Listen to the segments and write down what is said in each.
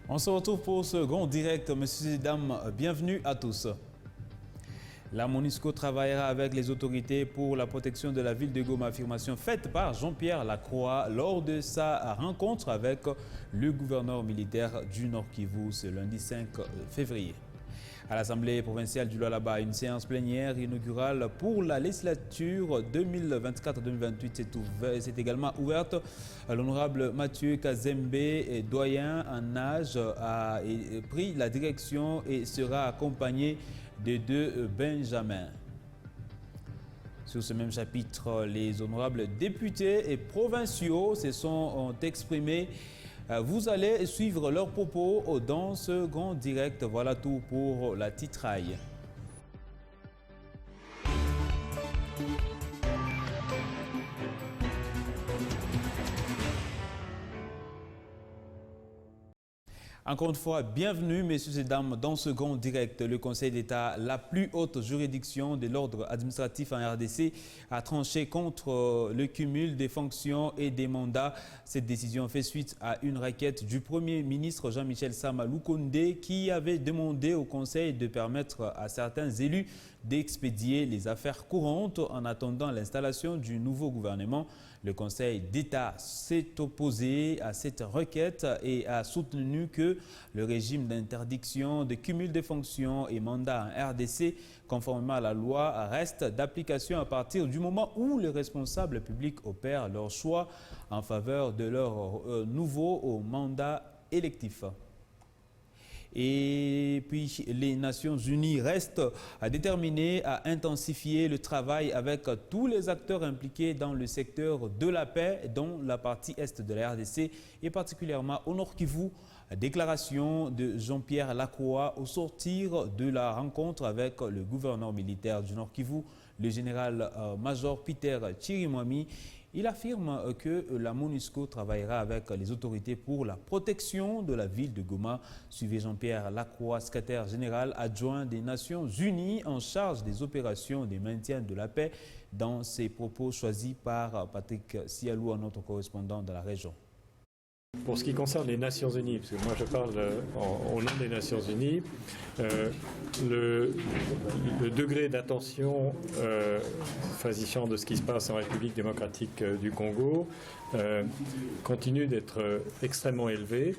On se retrouve pour ce grand direct, messieurs et dames, bienvenue à tous. La MONUSCO travaillera avec les autorités pour la protection de la ville de Goma, affirmation faite par Jean-Pierre Lacroix lors de sa rencontre avec le gouverneur militaire du Nord Kivu ce lundi 5 février. À l'Assemblée provinciale du Lualaba, une séance plénière inaugurale pour la législature 2024-2028 s'est également ouverte. L'honorable Mathieu Kazembe, doyen en âge, a pris la direction et sera accompagné de deux Benjamins. Sur ce même chapitre, les honorables députés et provinciaux se sont exprimés. Vous allez suivre leurs propos dans ce grand direct. Voilà tout pour la titraille. Encore une fois, bienvenue, messieurs et dames, dans ce grand direct. Le Conseil d'État, la plus haute juridiction de l'ordre administratif en RDC, a tranché contre le cumul des fonctions et des mandats. Cette décision fait suite à une requête du Premier ministre Jean-Michel Sama Lukonde qui avait demandé au Conseil de permettre à certains élus d'expédier les affaires courantes en attendant l'installation du nouveau gouvernement. Le Conseil d'État s'est opposé à cette requête et a soutenu que le régime d'interdiction de cumul de fonctions et mandats en RDC, conformément à la loi, reste d'application à partir du moment où les responsables publics opèrent leur choix en faveur de leur nouveau mandat électif. Et puis, les Nations Unies restent déterminées à intensifier le travail avec tous les acteurs impliqués dans le secteur de la paix, dont la partie est de la RDC et particulièrement au Nord Kivu. Déclaration de Jean-Pierre Lacroix au sortir de la rencontre avec le gouverneur militaire du Nord Kivu, le général-major Peter Chirimwami. Il affirme que la MONUSCO travaillera avec les autorités pour la protection de la ville de Goma. Suivez Jean-Pierre Lacroix, secrétaire général adjoint des Nations Unies en charge des opérations de maintien de la paix, dans ses propos choisis par Patrick Sialou, notre correspondant de la région. Pour ce qui concerne les Nations Unies, parce que moi je parle au nom des Nations Unies, le degré d'attention s'agissant de ce qui se passe en République démocratique du Congo continue d'être extrêmement élevé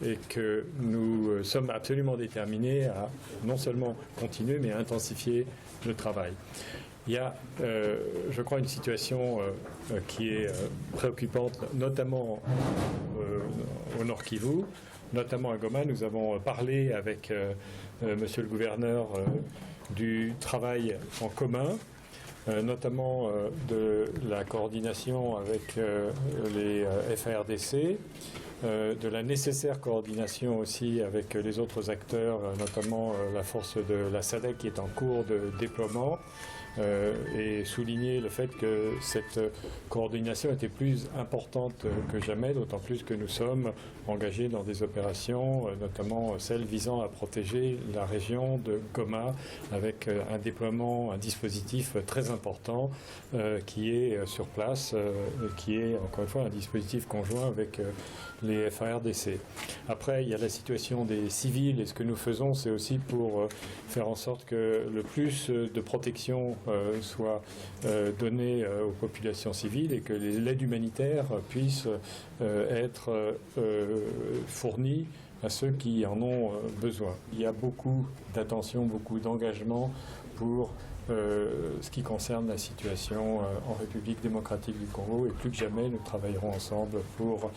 et que nous sommes absolument déterminés à non seulement continuer mais à intensifier le travail. Il y a, je crois, une situation qui est préoccupante, notamment au Nord Kivu, notamment à Goma. Nous avons parlé avec monsieur le gouverneur du travail en commun, notamment de la coordination avec les FARDC, de la nécessaire coordination aussi avec les autres acteurs, notamment la force de la SADC qui est en cours de déploiement. Et souligner le fait que cette coordination était plus importante que jamais, d'autant plus que nous sommes engagés dans des opérations, notamment celles visant à protéger la région de Goma, avec un déploiement, un dispositif très important qui est sur place, qui est encore une fois un dispositif conjoint avec les FARDC. Après, il y a la situation des civils et ce que nous faisons, c'est aussi pour faire en sorte que le plus de protection soit donné aux populations civiles et que l'aide humanitaire puisse être fournie à ceux qui en ont besoin. Il y a beaucoup d'attention, beaucoup d'engagement pour ce qui concerne la situation en République démocratique du Congo et plus que jamais nous travaillerons ensemble pour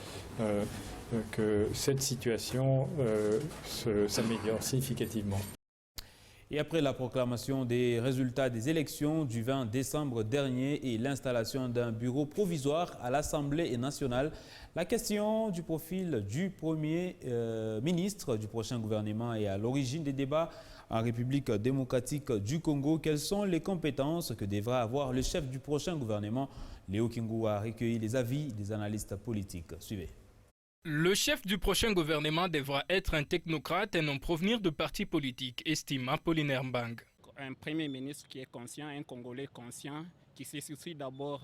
que cette situation s'améliore significativement. Et après la proclamation des résultats des élections du 20 décembre dernier et l'installation d'un bureau provisoire à l'Assemblée nationale, la question du profil du Premier ministre du prochain gouvernement est à l'origine des débats en République démocratique du Congo. Quelles sont les compétences que devra avoir le chef du prochain gouvernement? Léo Kingou a recueilli les avis des analystes politiques. Suivez. Le chef du prochain gouvernement devra être un technocrate et non provenir de partis politiques, estime Apollinaire Mbang. Un Premier ministre qui est conscient, un Congolais conscient, qui se soucie d'abord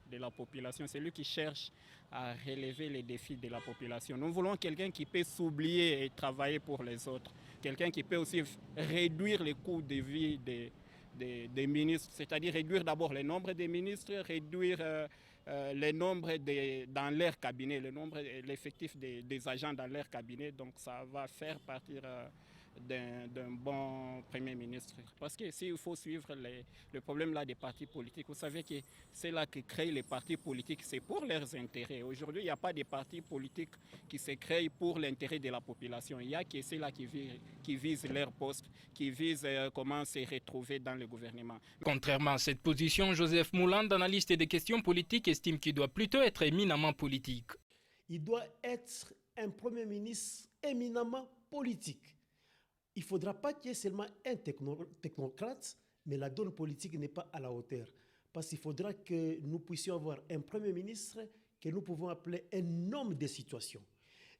de la population, c'est lui qui cherche à relever les défis de la population. Nous voulons quelqu'un qui peut s'oublier et travailler pour les autres, quelqu'un qui peut aussi réduire les coûts de vie des ministres, c'est-à-dire réduire d'abord le nombre des ministres, réduire le nombre dans leur cabinet, l'effectif des agents dans leur cabinet. Donc ça va faire partir d'un bon Premier ministre. Parce que s'il faut suivre le problème là des partis politiques, vous savez que c'est là que créent les partis politiques, c'est pour leurs intérêts. Aujourd'hui, il n'y a pas de partis politiques qui se créent pour l'intérêt de la population. Il y a que ceux-là qui visent leur poste, qui visent comment se retrouver dans le gouvernement. Contrairement à cette position, Joseph Mouland, analyste des questions politiques, estime qu'il doit plutôt être éminemment politique. Il doit être un Premier ministre éminemment politique. Il ne faudra pas qu'il y ait seulement un technocrate, mais la donne politique n'est pas à la hauteur. Parce qu'il faudra que nous puissions avoir un Premier ministre que nous pouvons appeler un homme de situation.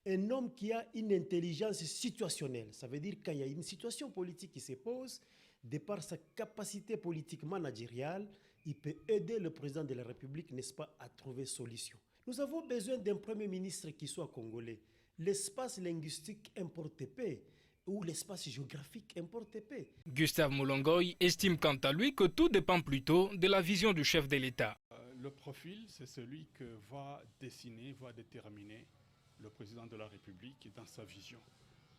Un homme qui a une intelligence situationnelle. Ça veut dire quand il y a une situation politique qui se pose, de par sa capacité politique managériale, il peut aider le président de la République, n'est-ce pas, à trouver solution. Nous avons besoin d'un Premier ministre qui soit congolais. L'espace linguistique importe peu, ou l'espace géographique importe peu. Gustave Moulongoy estime quant à lui que tout dépend plutôt de la vision du chef de l'État. Le profil, c'est celui que va dessiner, va déterminer le président de la République dans sa vision.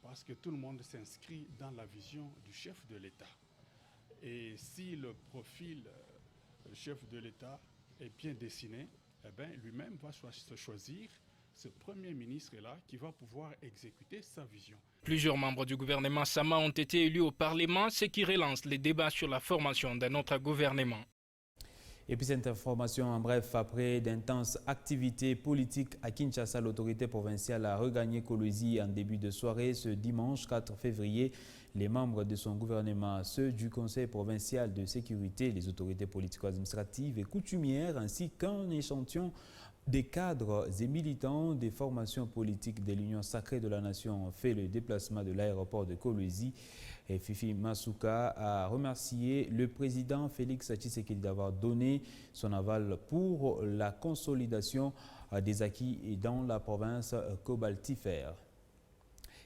Parce que tout le monde s'inscrit dans la vision du chef de l'État. Et si le profil chef de l'État est bien dessiné, eh bien, lui-même va se choisir ce Premier ministre-là qui va pouvoir exécuter sa vision. Plusieurs membres du gouvernement Sama ont été élus au Parlement, ce qui relance les débats sur la formation d'un autre gouvernement. Et puis cette information, en bref, après d'intenses activités politiques à Kinshasa, l'autorité provinciale a regagné Kolwezi en début de soirée ce dimanche 4 février. Les membres de son gouvernement, ceux du Conseil provincial de sécurité, les autorités politico-administratives et coutumières, ainsi qu'un échantillon des cadres et militants des formations politiques de l'Union sacrée de la Nation ont fait le déplacement de l'aéroport de Kolwezi. Et Fifi Masuka a remercié le président Félix Tshisekedi d'avoir donné son aval pour la consolidation des acquis dans la province cobaltifère.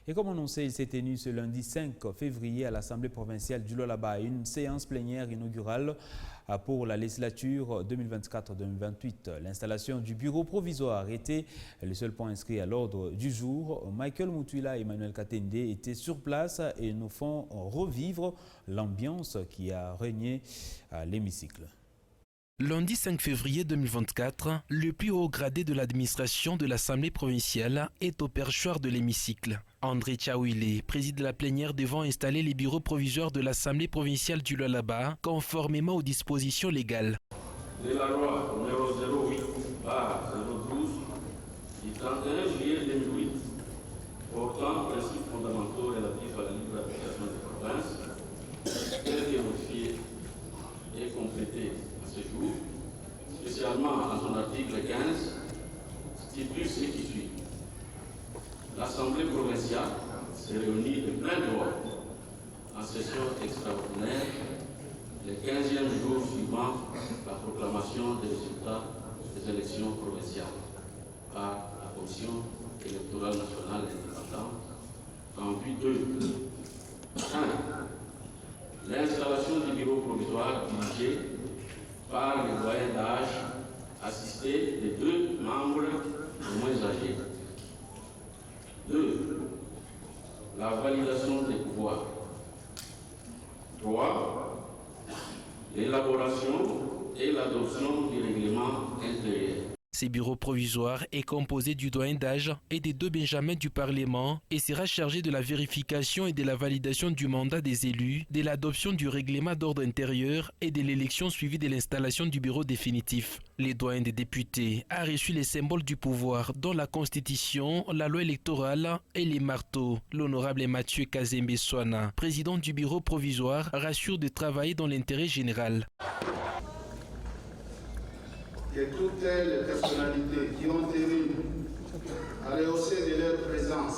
Et comme annoncé, il s'est tenu ce lundi 5 février à l'Assemblée provinciale du Lualaba une séance plénière inaugurale pour la législature 2024-2028. L'installation du bureau provisoire était le seul point inscrit à l'ordre du jour. Michael Mutula et Emmanuel Katende étaient sur place et nous font revivre l'ambiance qui a régné à l'hémicycle. Lundi 5 février 2024, le plus haut gradé de l'administration de l'Assemblée provinciale est au perchoir de l'hémicycle. André Tchaouilé préside la plénière devant installer les bureaux provisoires de l'Assemblée provinciale du Lualaba conformément aux dispositions légales. De la loi numéro 08/012 du 31 juillet 2008 portant principes fondamentaux relatifs à la libre application des provinces, tel que modifié et complété ce jour, spécialement dans son article 15, stipule ce qui suit. L'Assemblée provinciale se réunit de plein droit en session extraordinaire le 15e jour suivant la proclamation des résultats des élections provinciales par la Commission électorale nationale indépendante en vue de 1. L'installation du bureau provisoire dirigé par les doyens d'âge assistés de 2 membres les moins âgés. 2. La validation des pouvoirs. 3. L'élaboration et l'adoption du règlement intérieur. Ces bureaux provisoires est composé du doyen d'âge et des 2 benjamins du Parlement et sera chargé de la vérification et de la validation du mandat des élus, de l'adoption du règlement d'ordre intérieur et de l'élection suivie de l'installation du bureau définitif. Les doyens des députés a reçu les symboles du pouvoir dont la Constitution, la loi électorale et les marteaux. L'honorable Mathieu Kazembe Soana, président du bureau provisoire, rassure de travailler dans l'intérêt général. Que toutes les personnalités qui ont tenu à rehausser de leur présence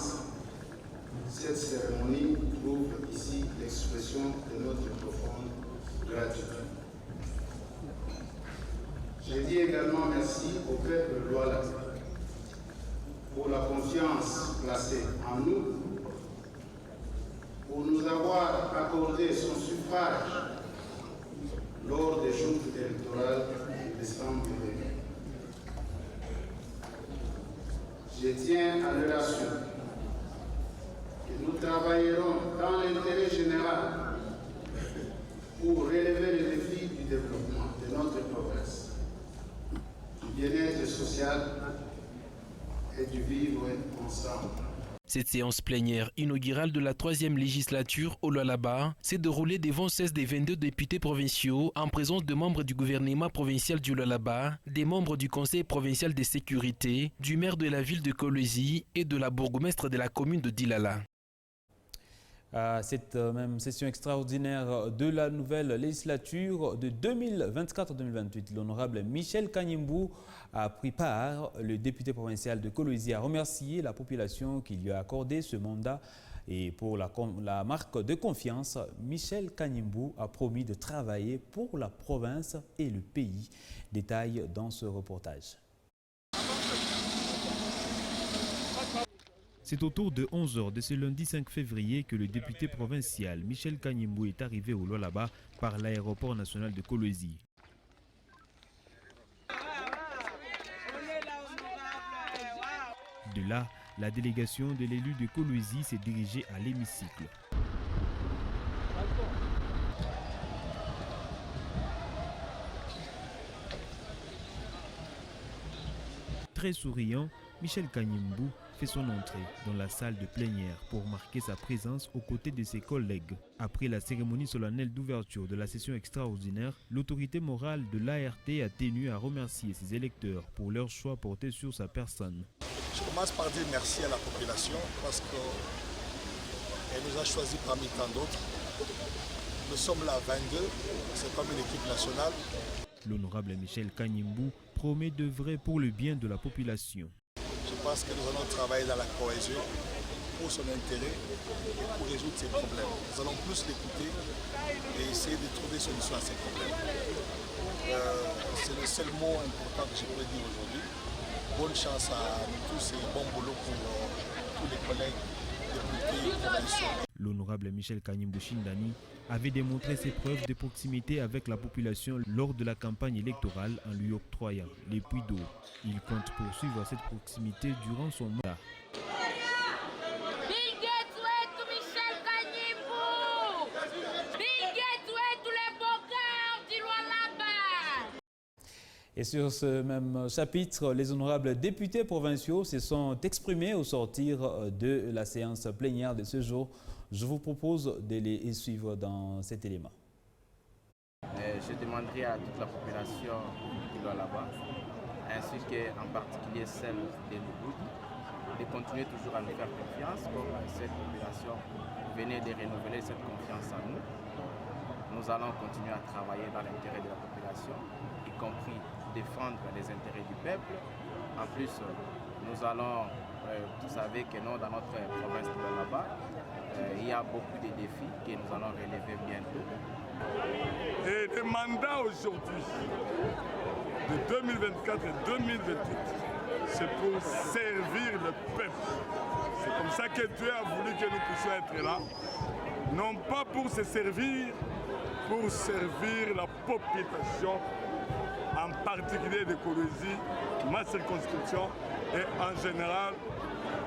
cette cérémonie trouve ici l'expression de notre profonde gratitude. Je dis également également merci au peuple Luala pour la confiance placée en nous, pour nous avoir accordé son suffrage lors des joutes électorales de décembre dernier. Je tiens à leur assurer que nous travaillerons dans l'intérêt général pour relever les défis du développement de notre province, du bien-être social et du vivre ensemble. Cette séance plénière inaugurale de la 3e législature au Lualaba s'est déroulée devant 16 des 22 députés provinciaux en présence de membres du gouvernement provincial du Lualaba, des membres du conseil provincial de sécurité, du maire de la ville de Kolwezi et de la bourgmestre de la commune de Dilala. À cette même session extraordinaire de la nouvelle législature de 2024-2028, l'honorable Michel Kanyimbu a pris part. Le député provincial de Kolwezi a remercié la population qui lui a accordé ce mandat et pour la marque de confiance, Michel Kanyimbu a promis de travailler pour la province et le pays. Détail dans ce reportage. C'est autour de 11 h de ce lundi 5 février que le député provincial Michel Kanyimbu est arrivé au Lualaba par l'aéroport national de Kolwezi. De là, la délégation de l'élu de Kolwezi s'est dirigée à l'hémicycle. Très souriant, Michel Kanyimbu fait son entrée dans la salle de plénière pour marquer sa présence aux côtés de ses collègues. Après la cérémonie solennelle d'ouverture de la session extraordinaire, l'autorité morale de l'ART a tenu à remercier ses électeurs pour leur choix porté sur sa personne. Je commence par dire merci à la population parce qu'elle nous a choisis parmi tant d'autres. Nous sommes là 22, c'est comme une équipe nationale. L'honorable Michel Kanyimbu promet d'œuvrer pour le bien de la population. Je pense que nous allons travailler dans la cohésion pour son intérêt et pour résoudre ses problèmes. Nous allons plus l'écouter et essayer de trouver solution à ses problèmes. C'est le seul mot important que je pourrais dire aujourd'hui. Bonne chance à nous tous et bon boulot pour tous les collègues députés provinciaux. L'honorable Michel Kanyimbu Shindani avait démontré ses preuves de proximité avec la population lors de la campagne électorale en lui octroyant les puits d'eau. Il compte poursuivre cette proximité durant son mandat. Et sur ce même chapitre, les honorables députés provinciaux se sont exprimés au sortir de la séance plénière de ce jour. Je vous propose de les suivre dans cet élément. Je demanderai à toute la population qui doit là-bas, ainsi qu'en particulier celle de Louboudi, de continuer toujours à nous faire confiance, comme cette population venait de renouveler cette confiance en nous. Nous allons continuer à travailler dans l'intérêt de la population, y compris défendre les intérêts du peuple. En plus, nous allons, vous savez que nous, dans notre province de là-bas, il y a beaucoup de défis que nous allons relever bientôt. Et le mandat aujourd'hui de 2024 et 2028, c'est pour servir le peuple. C'est comme ça que Dieu a voulu que nous puissions être là. Non pas pour se servir, pour servir la population, en particulier de Kolwezi, ma circonscription et en général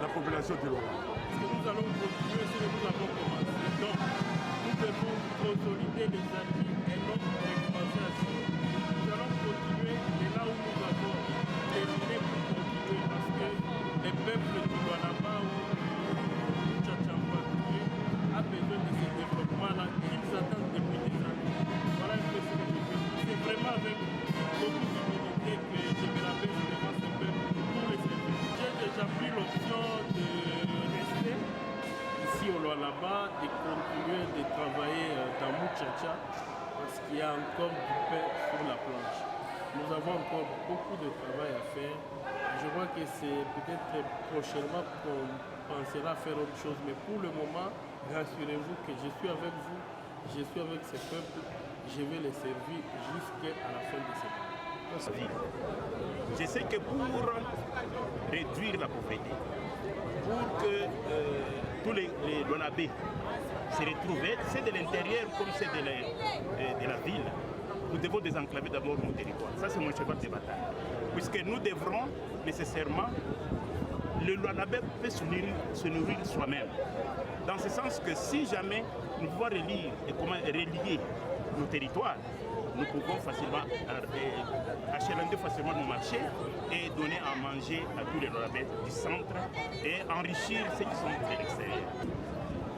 la population du Lualaba. Nous allons continuer ce que nous avons commencé. Donc, nous devons consolider les acquis et non recommencer à suivre. Nous allons continuer et là où nous avons terminé pour continuer parce que les peuples du Lualaba ou du Tchatchamba a besoin de ce développement-là qu'ils attendent depuis des années. Voilà un peu ce que je peux dire. C'est vraiment avec beaucoup d'humilité que je me rappelle devant ce peuple pour les servir. J'ai déjà pris l'option de rester ici au Lualaba, de continuer de travailler dans Muchacha parce qu'il y a encore du pain sur la planche. Nous avons encore beaucoup de travail à faire. Je vois que c'est peut-être prochainement qu'on pensera faire autre chose, mais pour le moment, rassurez-vous que je suis avec vous, je suis avec ce peuple, je vais les servir jusqu'à la fin de ce mois. Je sais que pour réduire la pauvreté, pour que tous les Lonabés se retrouvent, c'est de l'intérieur comme c'est de la ville, nous devons désenclaver d'abord nos territoires. Ça, c'est mon cheval de bataille. Puisque nous devrons nécessairement, le Lonabé peut se nourrir soi-même. Dans ce sens que si jamais nous pouvons relier nos territoires, nous pouvons facilement achalander facilement nos marchés et donner à manger à tous les Lonabés du centre et enrichir ceux qui sont de l'extérieur.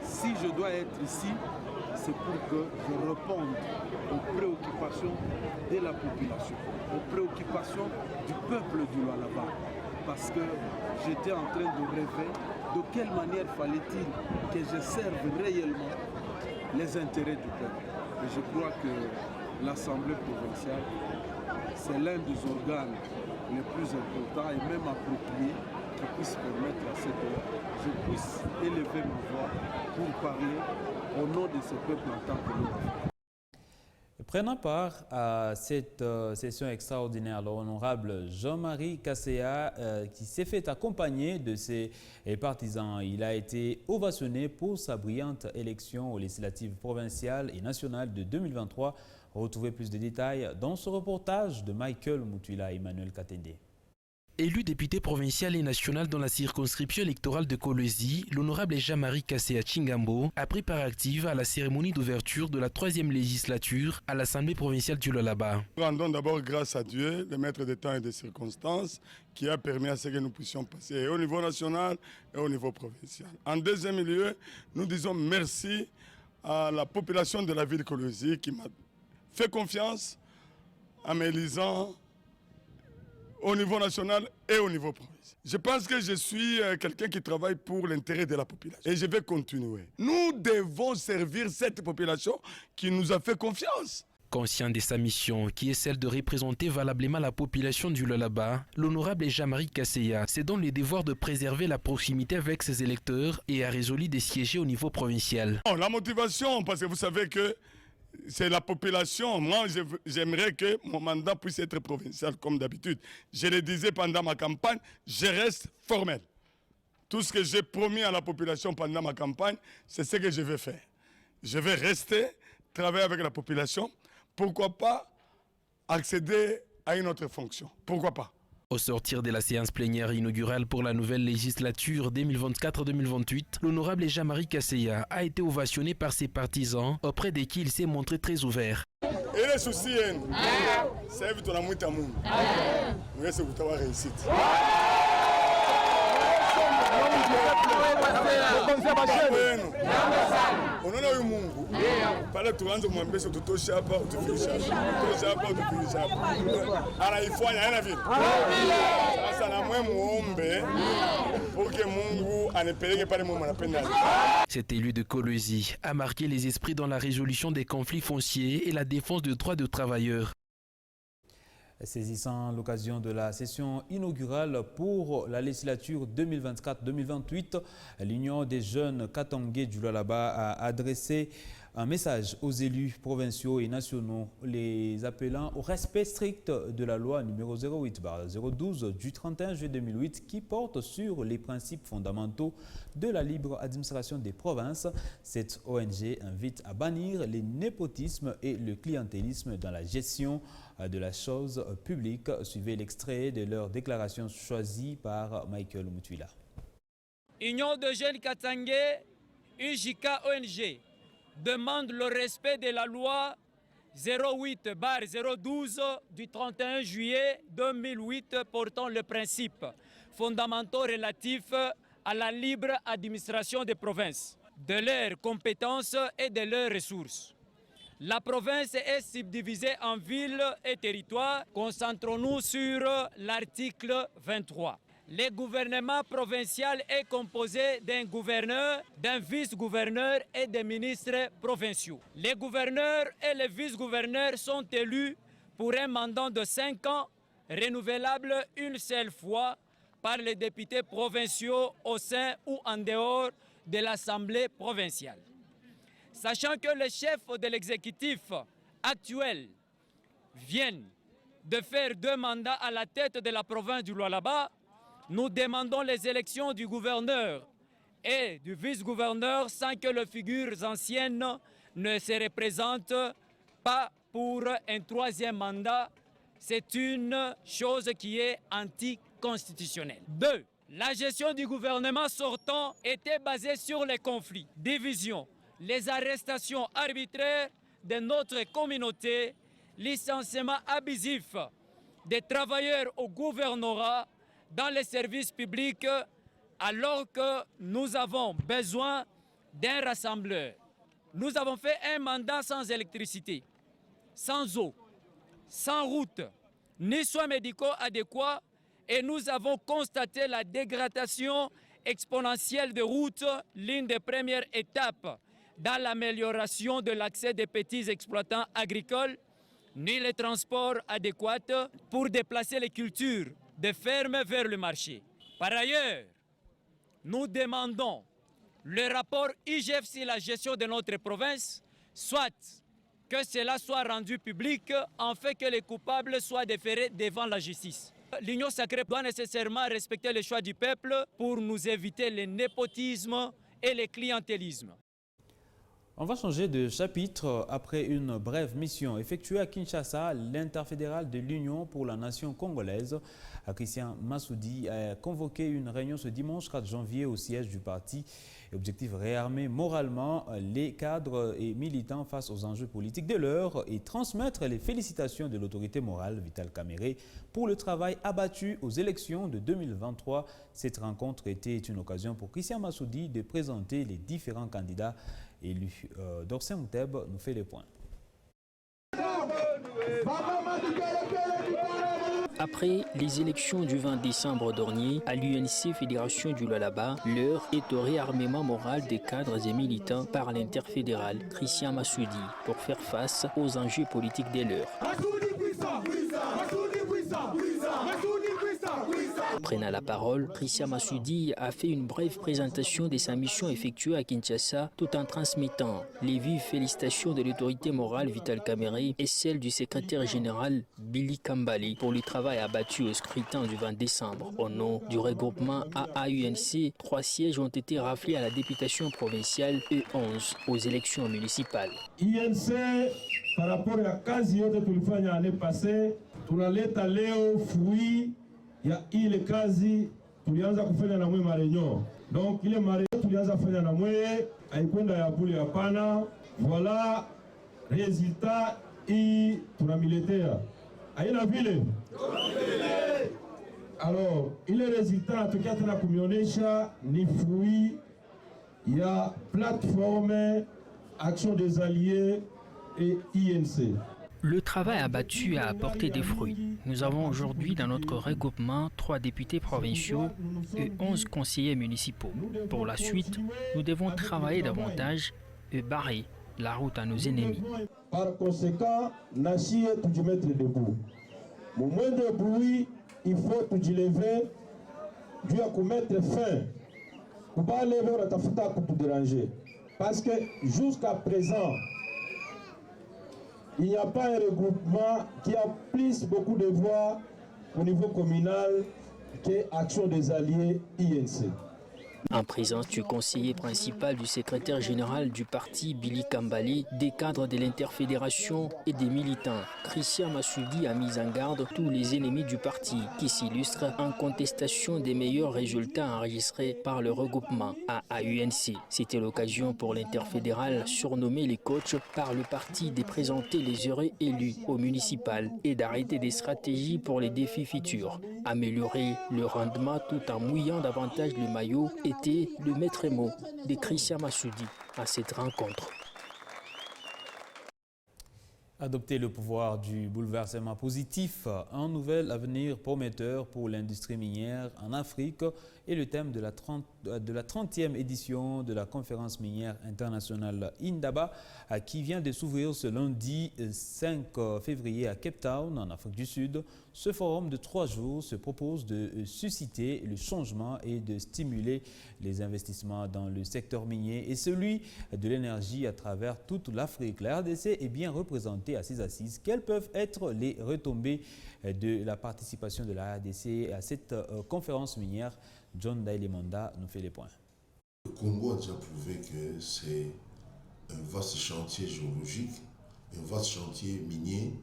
Si je dois être ici, c'est pour que je réponde aux préoccupations de la population, aux préoccupations du peuple du Lualaba. Parce que j'étais en train de rêver de quelle manière fallait-il que je serve réellement les intérêts du peuple. Et je crois que l'Assemblée provinciale, c'est l'un des organes les plus importants et même appropriés qui puisse permettre à ce que je puisse élever ma voix pour parler au nom de ce peuple en tant que nous. Prenant part à cette session extraordinaire, l'honorable Jean-Marie Kasséa, qui s'est fait accompagner de ses partisans, il a été ovationné pour sa brillante élection aux législatives provinciales et nationales de 2023. Retrouvez plus de détails dans ce reportage de Michael Mutula et Emmanuel Katende. Élu député provincial et national dans la circonscription électorale de Kolwezi, l'honorable Jean-Marie Kasséa Chingambo a pris part active à la cérémonie d'ouverture de la 3e législature à l'Assemblée provinciale du Lualaba. Nous rendons d'abord grâce à Dieu, le maître des temps et des circonstances, qui a permis à ce que nous puissions passer au niveau national et au niveau provincial. En deuxième lieu, nous disons merci à la population de la ville de Kolwezi qui m'a fait confiance en m'élisant au niveau national et au niveau provincial. Je pense que je suis quelqu'un qui travaille pour l'intérêt de la population. Et je vais continuer. Nous devons servir cette population qui nous a fait confiance. Conscient de sa mission, qui est celle de représenter valablement la population du Lualaba, l'honorable Jean-Marie Kasséa s'est donné le devoir de préserver la proximité avec ses électeurs et a résolu de siéger au niveau provincial. La motivation, parce que vous savez que c'est la population. Moi, j'aimerais que mon mandat puisse être provincial, comme d'habitude. Je le disais pendant ma campagne, je reste formel. Tout ce que j'ai promis à la population pendant ma campagne, c'est ce que je vais faire. Je vais rester, travailler avec la population. Pourquoi pas accéder à une autre fonction? Pourquoi pas? Au sortir de la séance plénière inaugurale pour la nouvelle législature 2024-2028, l'honorable Jean-Marie Kasséa a été ovationné par ses partisans, auprès de qui il s'est montré très ouvert. Et les soucis, c'est éviter la mouita moun. Nous c'est vous avoir réussite. Unaona huyu Mungu pale tuanze kumwambia tutoshe hapa utufikishe hapa utufikishe hapa anaifanya haina vile. Sasa na mwe muombe pour Mungu anipeleke pale Mungu anapenda. Cet élu de Kolwezi a marqué les esprits dans la résolution des conflits fonciers et la défense des droits de travailleurs. Saisissant l'occasion de la session inaugurale pour la législature 2024-2028, l'Union des jeunes Katangais du Lualaba a adressé un message aux élus provinciaux et nationaux, les appelant au respect strict de la loi numéro 08/012 du 31 juillet 2008 qui porte sur les principes fondamentaux de la libre administration des provinces. Cette ONG invite à bannir les népotismes et le clientélisme dans la gestion de la chose publique. Suivez l'extrait de leur déclaration choisie par Michael Mutula. Union de jeunes Katangais, UJK ONG, demande le respect de la loi 08/012 du 31 juillet 2008 portant les principes fondamentaux relatifs à la libre administration des provinces, de leurs compétences et de leurs ressources. La province est subdivisée en villes et territoires. Concentrons-nous sur l'article 23. Le gouvernement provincial est composé d'un gouverneur, d'un vice-gouverneur et des ministres provinciaux. Les gouverneurs et les vice-gouverneurs sont élus pour un mandat de 5 ans, renouvelable une seule fois par les députés provinciaux au sein ou en dehors de l'Assemblée provinciale. Sachant que les chefs de l'exécutif actuel viennent de faire 2 mandats à la tête de la province du Lualaba, nous demandons les élections du gouverneur et du vice-gouverneur sans que les figures anciennes ne se représentent pas pour un 3e mandat. C'est une chose qui est anticonstitutionnelle. 2. La gestion du gouvernement sortant était basée sur les conflits, divisions, les arrestations arbitraires de notre communauté, licenciement abusif des travailleurs au gouvernorat dans les services publics, alors que nous avons besoin d'un rassembleur. Nous avons fait un mandat sans électricité, sans eau, sans route, ni soins médicaux adéquats, et nous avons constaté la dégradation exponentielle des routes, l'une des premières étapes dans l'amélioration de l'accès des petits exploitants agricoles, ni les transports adéquats pour déplacer les cultures des fermes vers le marché. Par ailleurs, nous demandons le rapport IGF sur la gestion de notre province, soit que cela soit rendu public, afin que les coupables soient déférés devant la justice. L'Union sacrée doit nécessairement respecter les choix du peuple pour nous éviter le népotisme et le clientélisme. On va changer de chapitre. Après une brève mission effectuée à Kinshasa, l'interfédéral de l'Union pour la nation congolaise, Christian Massoudi, a convoqué une réunion ce dimanche 4 janvier au siège du parti. Objectif: réarmer moralement les cadres et militants face aux enjeux politiques de l'heure et transmettre les félicitations de l'autorité morale Vital Kamerhe pour le travail abattu aux élections de 2023. Cette rencontre était une occasion pour Christian Massoudi de présenter les différents candidats élus. Dorcin Mouteb nous fait les points. Après les élections du 20 décembre dernier à l'UNC Fédération du Lualaba, l'heure est au réarmement moral des cadres et militants par l'interfédéral Christian Massoudi pour faire face aux enjeux politiques de l'heure. Prenant la parole, Christian Massoudi a fait une brève présentation de sa mission effectuée à Kinshasa tout en transmettant les vives félicitations de l'autorité morale Vital Kamerhe et celles du secrétaire général Billy Kambale pour le travail abattu au scrutin du 20 décembre. Au nom du regroupement AAUNC, 3 sièges ont été raflés à la députation provinciale et 11 aux élections municipales. INC, par rapport à kazi yote tulifanya l'année passée, tunaleta leo fruit ya ile kazi tulianza kufanya na mwe marenyo. Donc ile marenyo tulianza kufanya na mwe haikwenda ya bure hapana. Voilà résultat hii tunamiletea. Haina vile. Alors ile résultat tukia tena kumionesha ni fruit ya plateforme Action des Alliés et INC. Le travail abattu a apporté des fruits. Nous avons aujourd'hui dans notre regroupement 3 députés provinciaux et 11 conseillers municipaux. Pour la suite, nous devons travailler davantage et barrer la route à nos ennemis. Par conséquent, Nachi est tout mettre debout. Au moindre bruit, il faut tout lever, Dieu a mettre fin. Pour pas lever, on a tout déranger. Parce que jusqu'à présent, il n'y a pas un regroupement qui a plus beaucoup de voix au niveau communal que Action des Alliés INC. En présence du conseiller principal du secrétaire général du parti Billy Kambale, des cadres de l'interfédération et des militants, Christian Massoudi a mis en garde tous les ennemis du parti qui s'illustrent en contestation des meilleurs résultats enregistrés par le regroupement AAUNC. C'était l'occasion pour l'interfédéral, surnommé les coachs par le parti, de présenter les heureux élus au municipal et d'arrêter des stratégies pour les défis futurs. Améliorer le rendement tout en mouillant davantage le maillot était le maître mot de Christian Massoudi à cette rencontre. Adopter le pouvoir du bouleversement positif, un nouvel avenir prometteur pour l'industrie minière en Afrique est le thème de la 30e édition de la conférence minière internationale Indaba qui vient de s'ouvrir ce lundi 5 février à Cape Town en Afrique du Sud. Ce forum de 3 jours se propose de susciter le changement et de stimuler les investissements dans le secteur minier et celui de l'énergie à travers toute l'Afrique. La RDC est bien représentée à ces assises. Quelles peuvent être les retombées de la participation de la RDC à cette conférence minière? John Dailemanda nous fait les points. Le Congo a déjà prouvé que c'est un vaste chantier géologique, un vaste chantier minier,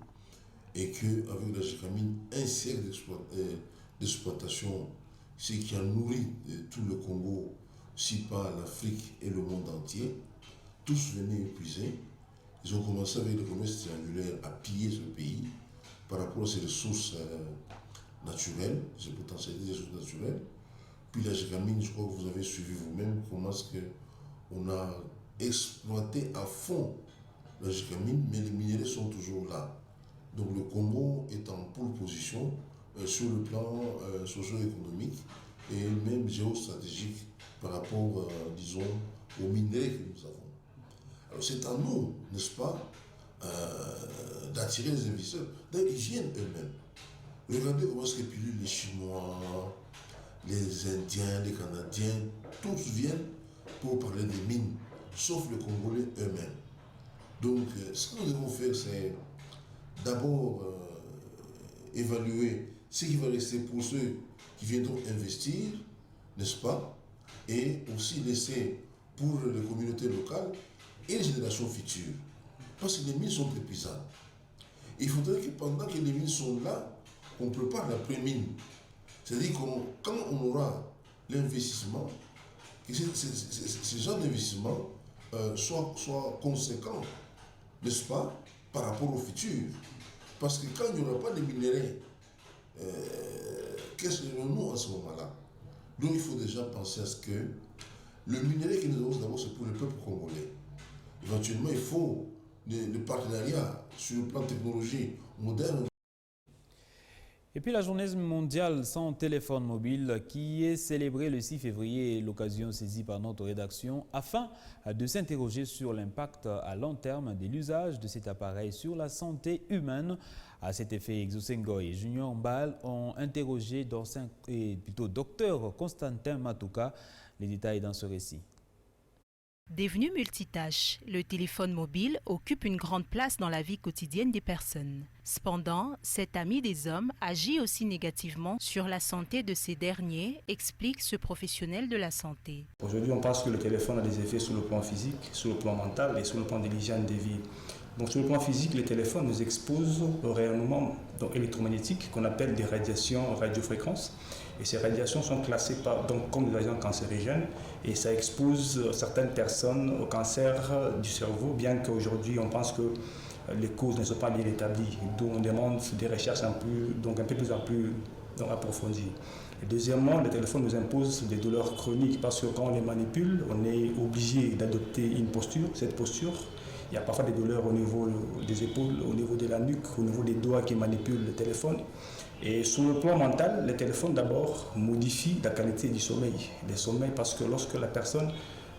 et qu'avec la Gécamine, un siècle d'exploitation, ce qui a nourri tout le Congo, si pas l'Afrique et le monde entier, tous venaient épuisés. Ils ont commencé avec le commerce triangulaire à piller ce pays par rapport à ses ressources naturelles, ses potentialités des ressources naturelles. Puis la Gécamine, je crois que vous avez suivi vous-même comment est-ce qu'on a exploité à fond la Gécamine, mais les minéraux sont toujours là. Donc le Congo est en pole position sur le plan socio-économique et même géostratégique par rapport, disons, aux minéraux que nous avons. Alors c'est à nous, n'est-ce pas, d'attirer les investisseurs. D'ailleurs, ils viennent eux-mêmes. Regardez comment est-ce que les Chinois, les Indiens, les Canadiens, tous viennent pour parler des mines, sauf les Congolais eux-mêmes. Donc, ce que nous devons faire, c'est d'abord évaluer ce qui va rester pour ceux qui viendront investir, n'est-ce pas, et aussi laisser pour les communautés locales et les générations futures. Parce que les mines sont épuisables. Il faudrait que pendant que les mines sont là, on prépare la pré-mine. C'est-à-dire que quand on aura l'investissement, que ce genre d'investissement soit conséquent, n'est-ce pas, par rapport au futur. Parce que quand il n'y aura pas de minéraux, qu'est-ce que nous en ce moment-là? Donc il faut déjà penser à ce que le minerai que nous avons d'abord, c'est pour le peuple congolais. Éventuellement, il faut le partenariat sur le plan technologie moderne. Et puis la journée mondiale sans téléphone mobile qui est célébrée le 6 février est l'occasion saisie par notre rédaction afin de s'interroger sur l'impact à long terme de l'usage de cet appareil sur la santé humaine. À cet effet, Exosengo et Junior Mbal ont interrogé Dr Constantin Matouka. Les détails dans ce récit. Devenu multitâche, le téléphone mobile occupe une grande place dans la vie quotidienne des personnes. Cependant, cet ami des hommes agit aussi négativement sur la santé de ces derniers, explique ce professionnel de la santé. Aujourd'hui, on pense que le téléphone a des effets sur le plan physique, sur le plan mental et sur le plan de l'hygiène de vie. Donc, sur le plan physique, le téléphone nous expose au rayonnement électromagnétique qu'on appelle des radiations radiofréquences. Et ces radiations sont classées comme des agents cancérigènes et ça expose certaines personnes au cancer du cerveau, bien qu'aujourd'hui on pense que les causes ne sont pas bien établies. D'où on demande des recherches un peu plus approfondies. Et deuxièmement, le téléphone nous impose des douleurs chroniques parce que quand on les manipule, on est obligé d'adopter une posture. Cette posture, il y a parfois des douleurs au niveau des épaules, au niveau de la nuque, au niveau des doigts qui manipulent le téléphone. Et sur le plan mental, le téléphone d'abord modifie la qualité du sommeil. Le sommeil parce que lorsque la personne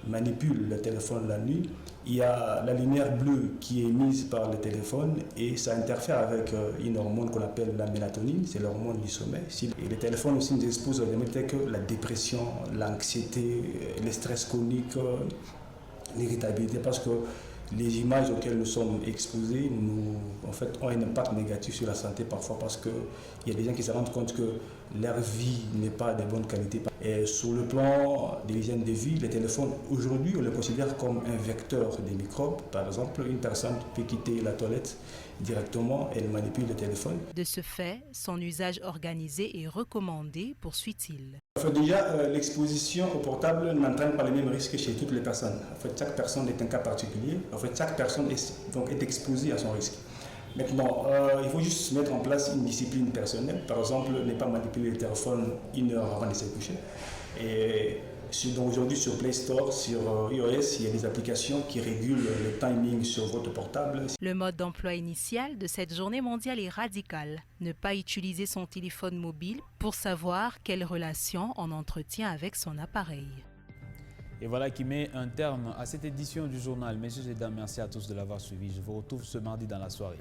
manipule le téléphone la nuit, il y a la lumière bleue qui est émise par le téléphone et ça interfère avec une hormone qu'on appelle la mélatonine, c'est l'hormone du sommeil. Et le téléphone aussi nous expose à des mots tels que la dépression, l'anxiété, le stress chronique, l'irritabilité parce que les images auxquelles nous sommes exposés ont un impact négatif sur la santé parfois parce qu'il y a des gens qui se rendent compte que leur vie n'est pas de bonne qualité. Et sur le plan de l'hygiène de vie, les téléphones, aujourd'hui, on les considère comme un vecteur des microbes. Par exemple, une personne peut quitter la toilette directement, elle manipule le téléphone. De ce fait, son usage organisé est recommandé, poursuit-il. Déjà, l'exposition au portable n'entraîne pas les mêmes risques chez toutes les personnes. Chaque personne est un cas particulier. Chaque personne est exposée à son risque. Maintenant, il faut juste mettre en place une discipline personnelle. Par exemple, ne pas manipuler le téléphone 1 heure avant de se coucher. Et aujourd'hui, sur Play Store, sur iOS, il y a des applications qui régulent le timing sur votre portable. Le mode d'emploi initial de cette journée mondiale est radical. Ne pas utiliser son téléphone mobile pour savoir quelle relation on entretient avec son appareil. Et voilà qui met un terme à cette édition du journal. Messieurs et dames, merci à tous de l'avoir suivi. Je vous retrouve ce mardi dans la soirée.